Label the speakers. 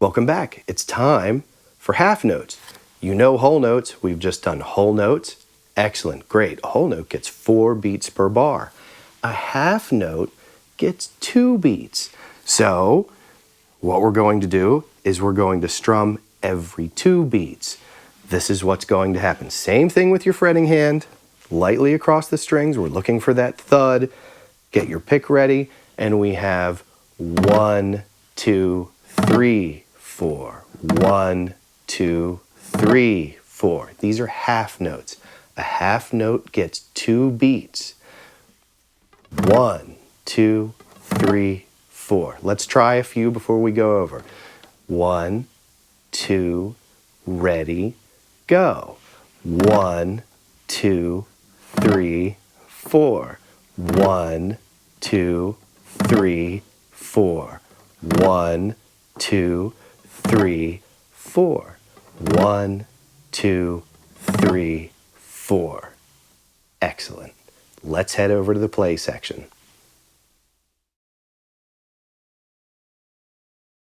Speaker 1: Welcome back. It's time for half notes. You know whole notes. We've just done whole notes. Excellent, great. A whole note gets 4 beats per bar. A half note gets 2 beats. So what we're going to do is we're going to strum every 2 beats. This is what's going to happen. Same thing with your fretting hand. Lightly across the strings. We're looking for that thud. Get your pick ready. And we have 1, 2, 3, 4. 1, 2, 3, 4. These are half notes. A half note gets 2 beats. 1, 2, 3, 4. Let's try a few before we go over. 1, 2, ready, go. 1, 2, 3, 4. 1, 2, 3, 4. 1, 2, 3, 4. 1, 2, 3, 4. Excellent. Let's head over to the play section.